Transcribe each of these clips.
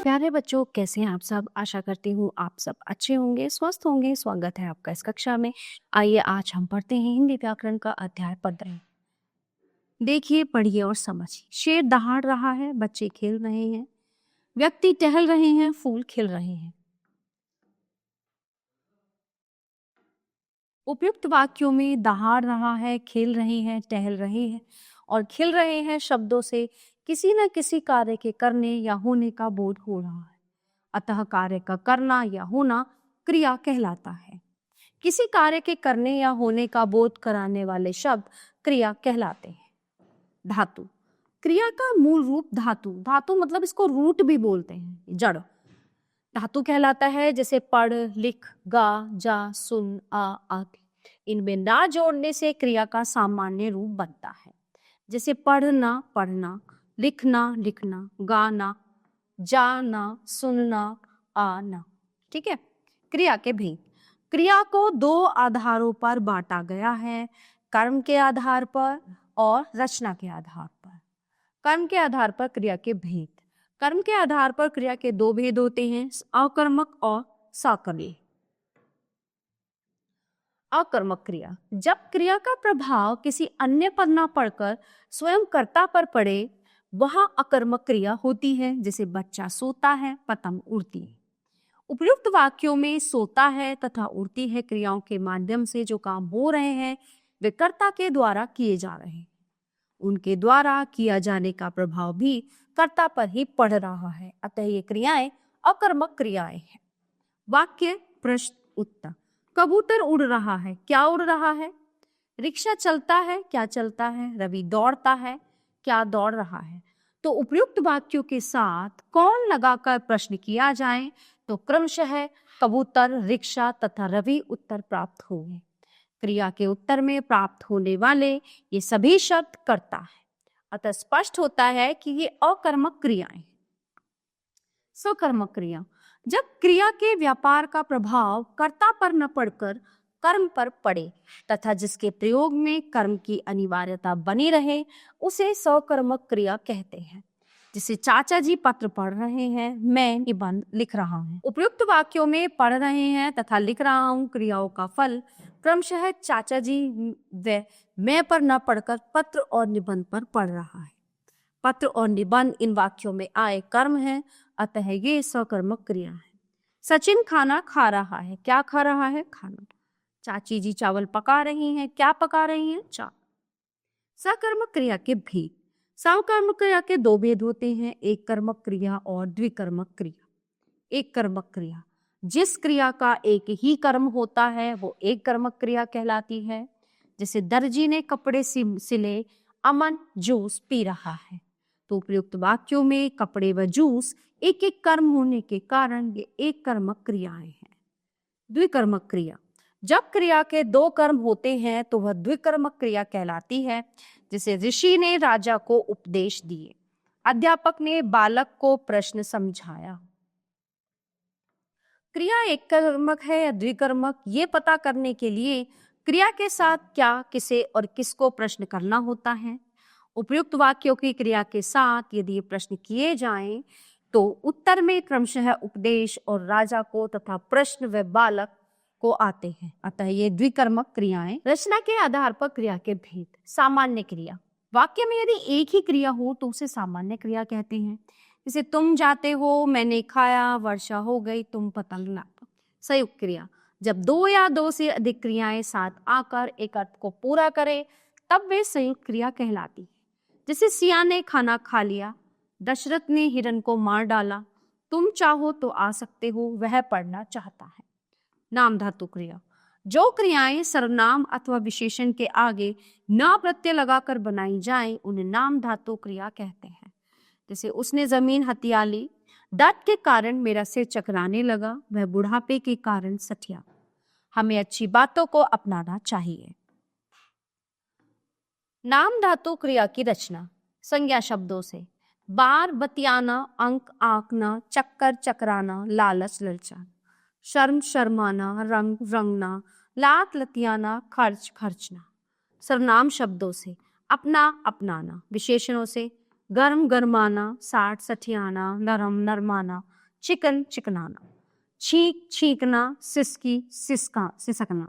प्यारे बच्चों, कैसे हैं आप सब। आशा करती हूँ आप सब अच्छे होंगे, स्वस्थ होंगे। स्वागत है आपका इस कक्षा में। आइए आज हम पढ़ते हैं हिंदी व्याकरण का अध्याय 15। देखिए, पढ़िए और समझिए। शेर दहाड़ रहा है, बच्चे खेल रहे हैं, व्यक्ति टहल रहे हैं, फूल खिल रहे हैं। उपयुक्त वाक्यों में दहाड़ रहा है, खेल रहे हैं, टहल रहे हैं और खिल रहे हैं शब्दों से किसी न किसी कार्य के करने या होने का बोध हो रहा है। अतः कार्य का करना या होना क्रिया कहलाता है। किसी कार्य के करने या होने का बोध कराने वाले शब्द क्रिया कहलाते हैं। धातु। क्रिया का मूल रूप धातु। धातु मतलब इसको रूट भी बोलते हैं, जड़। धातु कहलाता है, जैसे पढ़, लिख, गा, जा, सुन, आ आदि। इनमें ना जोड़ने से क्रिया का सामान्य रूप बनता है, जैसे पढ़ना, पढ़ना, लिखना, लिखना, गाना, जाना, सुनना, आना। ठीक है। क्रिया के भेद। क्रिया को दो आधारों पर बांटा गया है, कर्म के आधार पर और रचना के आधार पर। कर्म के आधार पर क्रिया के भेद। कर्म के आधार पर क्रिया के दो भेद होते हैं, अकर्मक और सकर्मक। अकर्मक क्रिया। जब क्रिया का प्रभाव किसी अन्य पर न पड़कर स्वयं कर्ता पर पड़े, वह अकर्मक क्रिया होती है। जैसे बच्चा सोता है, पतंग उड़ती है। उपयुक्त वाक्यों में सोता है तथा उड़ती है क्रियाओं के माध्यम से जो काम हो रहे हैं वे कर्ता के द्वारा किए जा रहे हैं। उनके द्वारा किया जाने का प्रभाव भी कर्ता पर ही पड़ रहा है, अतः ये क्रियाएं अकर्मक क्रियाएं हैं। वाक्य, प्रश्न, उत्तर। कबूतर उड़ रहा है, क्या उड़ रहा है? रिक्शा चलता है, क्या चलता है? रवि दौड़ता है, क्या दौड़ रहा है? तो उपयुक्त वाक्यों के साथ कौन लगाकर प्रश्न किया जाए तो क्रमशः कबूतर, रिक्शा तथा रवि उत्तर प्राप्त होंगे। क्रिया के उत्तर में प्राप्त होने वाले ये सभी शब्द कर्ता है, अतः स्पष्ट होता है कि ये अकर्मक क्रियाएं हैं। सकर्मक क्रिया। जब क्रिया के व्यापार का प्रभाव कर्ता पर न पड़कर कर्म पर पड़े तथा जिसके प्रयोग में कर्म की अनिवार्यता बनी रहे, उसे सकर्मक क्रिया कहते हैं। जिसे चाचा जी पत्र पढ़ रहे हैं, मैं निबंध लिख रहा हूँ। उपयुक्त वाक्यों में पढ़ रहे हैं तथा लिख रहा हूँ क्रियाओं का फल क्रमशः चाचा जी व मैं पर न पढ़कर पत्र और निबंध पर पढ़ रहा है। पत्र और निबंध इन वाक्यों में आए कर्म है, अतः ये सकर्मक क्रिया है। सचिन खाना खा रहा है, क्या खा रहा है? खाना। चाची जी चावल पका रही हैं, क्या पका रही हैं? चावल। सकर्मक क्रिया के भेद। सकर्मक क्रिया के दो भेद होते हैं, एक कर्मक क्रिया और द्विकर्मक क्रिया। एक कर्मक क्रिया। जिस क्रिया का एक ही कर्म होता है वो एक कर्मक क्रिया कहलाती है। जैसे दर्जी ने कपड़े सिले, अमन जूस पी रहा है। तो उपयुक्त वाक्यों में कपड़े व जूस एक एक कर्म होने के कारण ये एक कर्मक क्रियाएं हैं। द्विकर्मक क्रिया। जब क्रिया के दो कर्म होते हैं तो वह द्विकर्मक क्रिया कहलाती है। जैसे ऋषि ने राजा को उपदेश दिए, अध्यापक ने बालक को प्रश्न समझाया। क्रिया एक कर्मक है या द्विकर्मक, ये पता करने के लिए क्रिया के साथ क्या, किसे और किसको प्रश्न करना होता है। उपयुक्त वाक्यों की क्रिया के साथ यदि ये प्रश्न किए जाएं तो उत्तर में क्रमशः उपदेश और राजा को तथा प्रश्न व बालक को आते हैं, अतः ये द्विकर्मक क्रियाएं। रचना के आधार पर क्रिया के भेद। सामान्य क्रिया। वाक्य में यदि एक ही क्रिया हो तो उसे सामान्य क्रिया कहते हैं। जैसे तुम जाते हो, मैंने खाया, वर्षा हो गई, तुम पतंग लाओ। संयुक्त क्रिया। जब दो या दो से अधिक क्रियाएं साथ आकर एक अर्थ को पूरा करें तब वे संयुक्त क्रिया कहलाती है। जैसे सिया ने खाना खा लिया, दशरथ ने हिरण को मार डाला, तुम चाहो तो आ सकते हो, वह पढ़ना चाहता है। नाम धातु क्रिया। जो क्रियाएं सर्वनाम अथवा विशेषण के आगे न प्रत्यय लगाकर बनाई जाएं उन्हें नाम धातु क्रिया कहते हैं। जैसे उसने जमीन हथिया ली, डट के कारण मेरा सिर चकराने लगा, वह बुढ़ापे के कारण सठिया। हमें अच्छी बातों को अपनाना चाहिए। नाम धातु क्रिया की रचना। संज्ञा शब्दों से। बार बतियाना, अंक आंकना, चक्कर चकराना, लालच ललचाना। शर्म शर्माना, रंग रंगना, लात लतियाना, खर्च खर्चना। सर्वनाम शब्दों से। अपना अपनाना। विशेषणों से। गर्म गरमाना, साठ सठियाना, नरम नरमाना, चिकन चिकनाना, छींक छींकना, सिसकी सिसकना।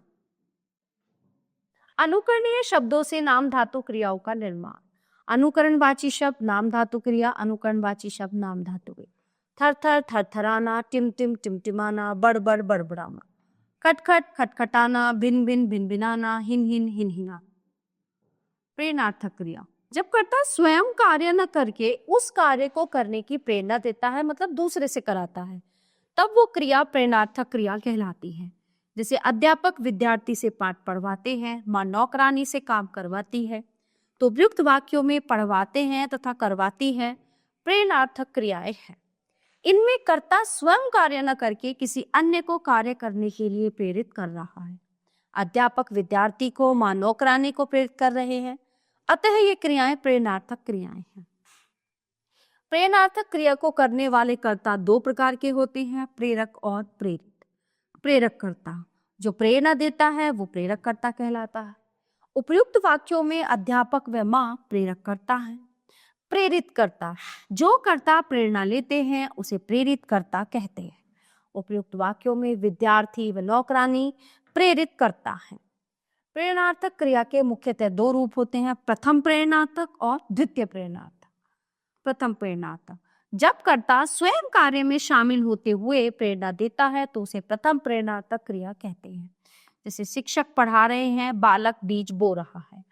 अनुकरणीय शब्दों से नाम धातु क्रियाओं का निर्माण। अनुकरणवाची शब्द नाम धातु क्रिया, अनुकरणवाची शब्द नाम धातु क्रिया। थर थर थरथराना, टिम टिम टिमटिमाना, बड़बड़ बड़बड़ाना, खटखट खटखटाना, भिन भिन भिनभिनाना, हिन हिन हिनहिना। प्रेरणार्थक क्रिया, जब कर्ता स्वयं कार्य न करके उस कार्य को करने की प्रेरणा देता है, मतलब दूसरे से कराता है, तब वो क्रिया प्रेरणार्थक क्रिया कहलाती है। जैसे अध्यापक विद्यार्थी से पाठ पढ़वाते हैं, माँ नौकरानी से काम करवाती है। तो उपयुक्त वाक्यों में पढ़वाते हैं तथा करवाती है प्रेरणार्थक क्रियाएं हैं। इनमें कर्ता स्वयं कार्य न करके किसी अन्य को कार्य करने के लिए प्रेरित कर रहा है। अध्यापक विद्यार्थी को, माँ नौकरानी को प्रेरित कर रहे हैं, अतः ये क्रियाएं प्रेरणार्थक क्रियाएं हैं। प्रेरणार्थक क्रिया को करने वाले कर्ता दो प्रकार के होते हैं, प्रेरक और प्रेरित। प्रेरक कर्ता, जो प्रेरणा देता है वो प्रेरक कर्ता कहलाता है। उपयुक्त वाक्यों में अध्यापक व माँ प्रेरक कर्ता है। प्रेरित कर्ता, जो कर्ता प्रेरणा लेते हैं उसे प्रेरित कर्ता कहते हैं। उपयुक्त वाक्यों में विद्यार्थी व नौकरानी प्रेरित करता है। प्रेरणार्थक क्रिया के मुख्यतः दो रूप होते हैं, प्रथम प्रेरणार्थक और द्वितीय प्रेरणार्थक। प्रथम प्रेरणार्थक, जब कर्ता स्वयं कार्य में शामिल होते हुए प्रेरणा देता है तो उसे प्रथम प्रेरणार्थक क्रिया कहते हैं। जैसे शिक्षक पढ़ा रहे हैं, बालक बीज बो रहा है।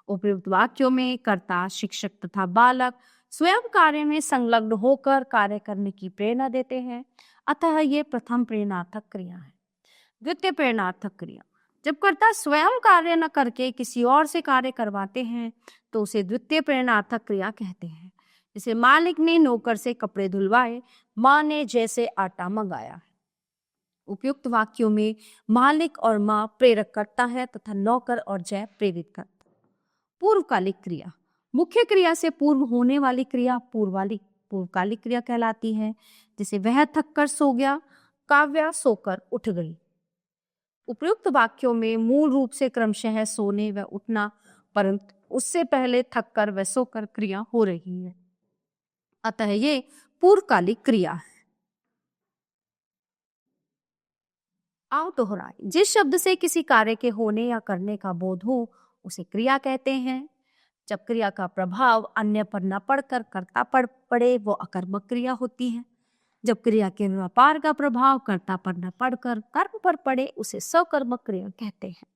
उपयुक्त वाक्यों में कर्ता शिक्षक तथा बालक स्वयं कार्य में संलग्न होकर कार्य करने की प्रेरणा देते हैं, अतः ये प्रथम प्रेरणार्थक क्रिया है। द्वितीय प्रेरणार्थक क्रिया, जब कर्ता स्वयं कार्य न करके किसी और से कार्य करवाते हैं तो उसे द्वितीय प्रेरणार्थक क्रिया कहते हैं। जैसे मालिक ने नौकर से कपड़े धुलवाए, माँ ने जैसे आटा मंगाया है। उपयुक्त वाक्यों में मालिक और माँ प्रेरक करता है तथा नौकर और जय प्रेरित करता। पूर्वकालिक क्रिया, मुख्य क्रिया से पूर्व होने वाली क्रिया पूर्वकालिक क्रिया कहलाती है। जैसे वह थककर सो गया, काव्या सोकर उठ गई। उपयुक्त वाक्यों में मूल रूप से क्रमशः सोने व उठना, परंतु उससे पहले थककर व सोकर क्रिया हो रही है, अतः ये पूर्वकालिक क्रिया है। आओ दोहराए, जिस शब्द से किसी कार्य के होने या करने का बोध हो उसे क्रिया कहते हैं। जब क्रिया का प्रभाव अन्य पर न पड़कर कर्ता पर पड़े वो अकर्मक क्रिया होती है। जब क्रिया के व्यापार का प्रभाव कर्ता पर न पड़कर कर्म पर पड़े उसे सकर्मक क्रिया कहते हैं।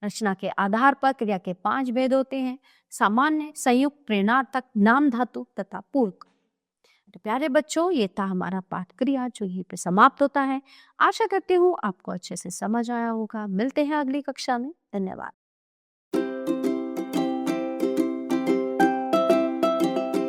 रचना के आधार पर क्रिया के 5 भेद होते हैं, सामान्य, संयुक्त, प्रेरणार्थक, नाम धातु तथा पूरक। तो प्यारे बच्चों, ये था हमारा पाठ क्रिया जो यहीं पे समाप्त होता है। आशा करती हूँ आपको अच्छे से समझ आया होगा। मिलते हैं अगली कक्षा में। धन्यवाद।